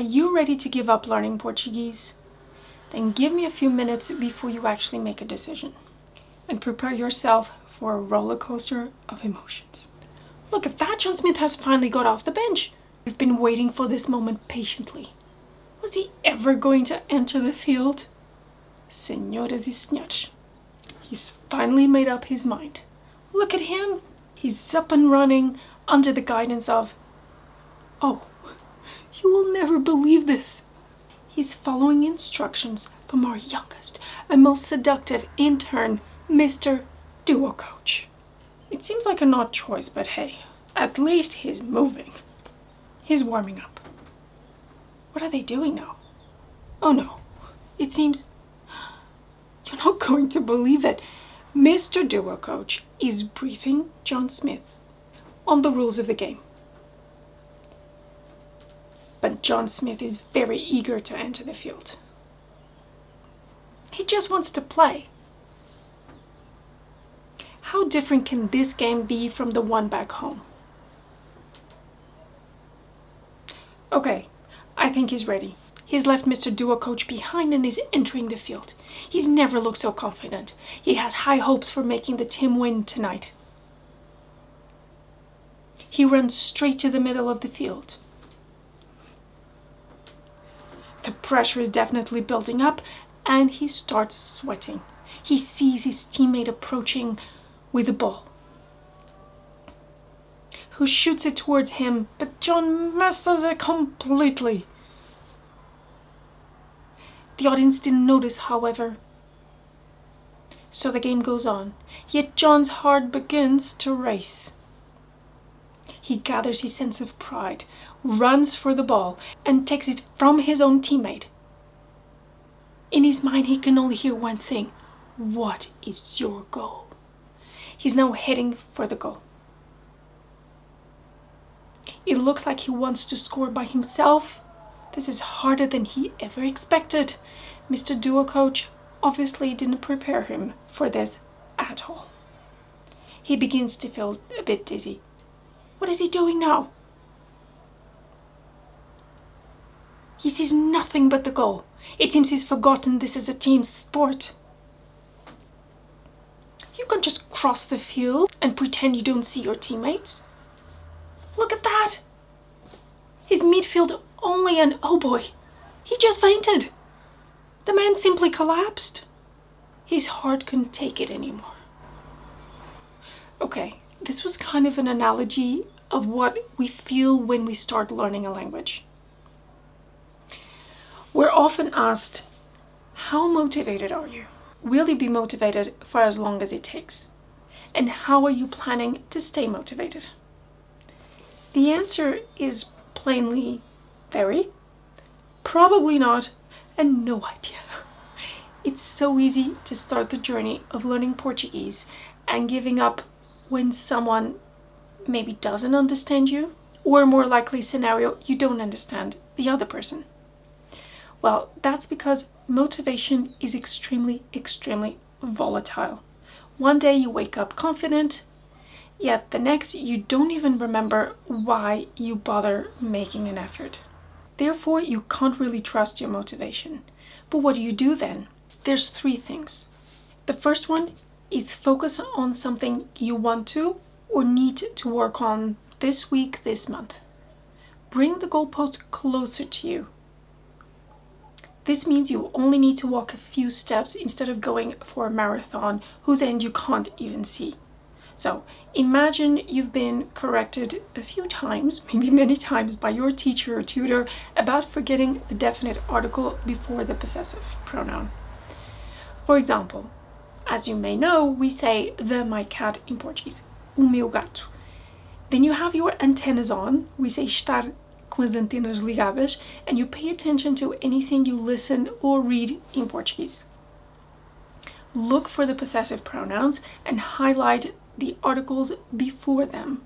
Are you ready to give up learning Portuguese? Then give me a few minutes before you actually make a decision. And prepare yourself for a roller coaster of emotions. Look at that, John Smith has finally got off the bench. We've been waiting for this moment patiently. Was he ever going to enter the field? Senhoras e senhores, he's finally made up his mind. Look at him. He's up and running under the guidance of, oh, you will never believe this. He's following instructions from our youngest and most seductive intern, Mr. Duo Coach. It seems like an odd choice, but hey, at least he's moving. He's warming up. What are they doing now? Oh no, it seems you're not going to believe it. Mr. Duo Coach is briefing John Smith on the rules of the game. But John Smith is very eager to enter the field. He just wants to play. How different can this game be from the one back home? Okay, I think he's ready. He's left Mr. Duo Coach behind and is entering the field. He's never looked so confident. He has high hopes for making the team win tonight. He runs straight to the middle of the field. The pressure is definitely building up and he starts sweating. He sees his teammate approaching with the ball, who shoots it towards him, but John misses it completely. The audience didn't notice, however. So the game goes on, yet John's heart begins to race. He gathers his sense of pride, runs for the ball, and takes it from his own teammate. In his mind, he can only hear one thing. What is your goal? He's now heading for the goal. It looks like he wants to score by himself. This is harder than he ever expected. Mr. Duo Coach obviously didn't prepare him for this at all. He begins to feel a bit dizzy. What is he doing now? He sees nothing but the goal. It seems he's forgotten this is a team sport. You can't just cross the field and pretend you don't see your teammates. Look at that. His midfield only, and oh boy, he just fainted. The man simply collapsed. His heart couldn't take it anymore. Okay, this was kind of an analogy of what we feel when we start learning a language. We're often asked, how motivated are you? Will you be motivated for as long as it takes? And how are you planning to stay motivated? The answer is plainly very, probably not, and no idea. It's so easy to start the journey of learning Portuguese and giving up when someone maybe doesn't understand you, or more likely scenario, you don't understand the other person. Well, that's because motivation is extremely, extremely volatile. One day you wake up confident, yet the next you don't even remember why you bother making an effort. Therefore, you can't really trust your motivation. But what do you do then? There's three things. The first one is focus on something you want to or need to work on this week, this month. Bring the goalpost closer to you. This means you only need to walk a few steps instead of going for a marathon whose end you can't even see. So imagine you've been corrected a few times, maybe many times, by your teacher or tutor about forgetting the definite article before the possessive pronoun. For example, as you may know, we say the my cat in Portuguese, o meu gato. Then you have your antennas on, we say estar com as antenas ligadas, and you pay attention to anything you listen or read in Portuguese. Look for the possessive pronouns and highlight the articles before them.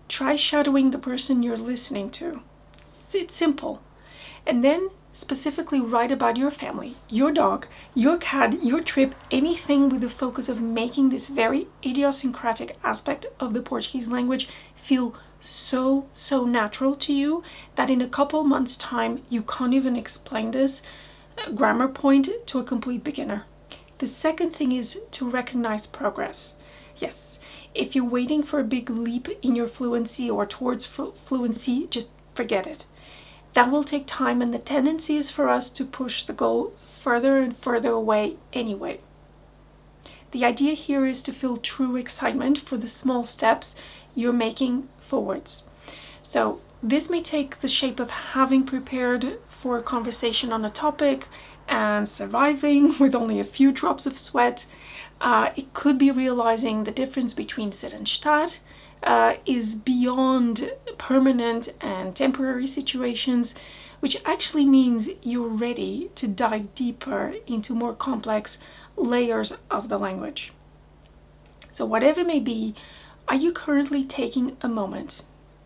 Try shadowing the person you're listening to. It's simple. And then specifically write about your family, your dog, your cat, your trip, anything with the focus of making this very idiosyncratic aspect of the Portuguese language feel so natural to you that in a couple months time you can't even explain this grammar point to a complete beginner. The second thing is to recognize progress. Yes, if you're waiting for a big leap in your fluency or towards fluency, just forget it. That will take time, and the tendency is for us to push the goal further and further away anyway. The idea here is to feel true excitement for the small steps you're making forwards. So this may take the shape of having prepared for a conversation on a topic and surviving with only a few drops of sweat. It could be realizing the difference between sit and estar is beyond permanent and temporary situations, which actually means you're ready to dive deeper into more complex layers of the language. So whatever it may be, are you currently taking a moment,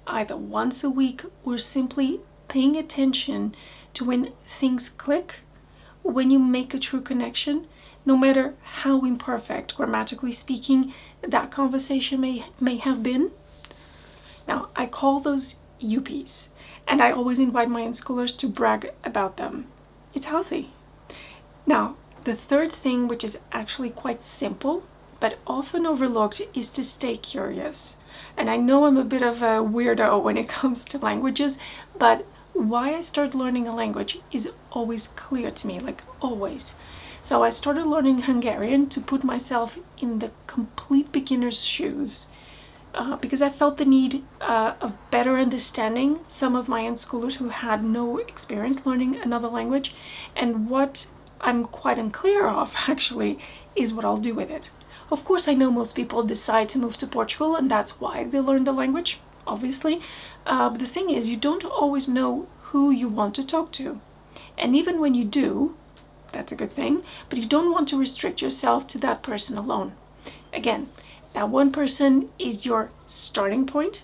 either once a week or simply paying attention to when things click, when you make a true connection, no matter how imperfect, grammatically speaking, that conversation may have been? Now, I call those UPs, and I always invite my unschoolers to brag about them. It's healthy. Now, the third thing, which is actually quite simple, but often overlooked, is to stay curious. And I know I'm a bit of a weirdo when it comes to languages, but why I started learning a language is always clear to me, like always. So I started learning Hungarian to put myself in the complete beginner's shoes, because I felt the need of better understanding some of my unschoolers who had no experience learning another language, and what I'm quite unclear of actually is what I'll do with it. Of course, I know most people decide to move to Portugal and that's why they learn the language, obviously. But the thing is, you don't always know who you want to talk to. And even when you do, that's a good thing, but you don't want to restrict yourself to that person alone. Again, that one person is your starting point,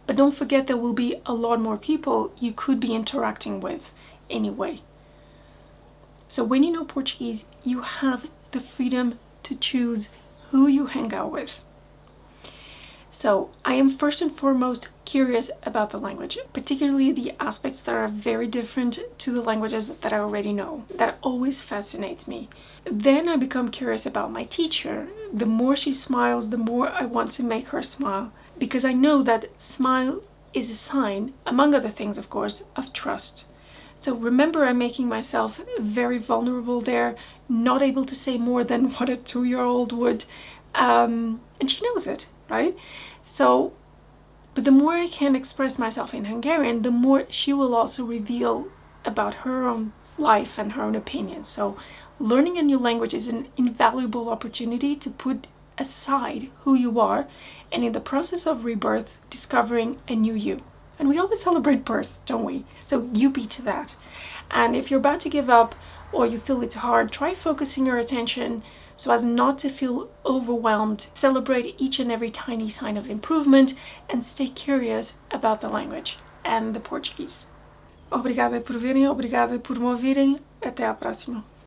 but don't forget there will be a lot more people you could be interacting with anyway. So when you know Portuguese, you have the freedom to choose who you hang out with. So I am first and foremost curious about the language, particularly the aspects that are very different to the languages that I already know. That always fascinates me. Then I become curious about my teacher. The more she smiles, the more I want to make her smile, because I know that smile is a sign, among other things of course, of trust. So remember, I'm making myself very vulnerable there, not able to say more than what a 2-year-old would, and she knows it, right? So, but the more I can express myself in Hungarian, the more she will also reveal about her own life and her own opinions. So learning a new language is an invaluable opportunity to put aside who you are, and in the process of rebirth, discovering a new you. And we always celebrate birth, don't we? So you be to that. And if you're about to give up or you feel it's hard, try focusing your attention so as not to feel overwhelmed. Celebrate each and every tiny sign of improvement and stay curious about the language and the Portuguese. Obrigada por verem, obrigada por me ouvirem. Até à próxima.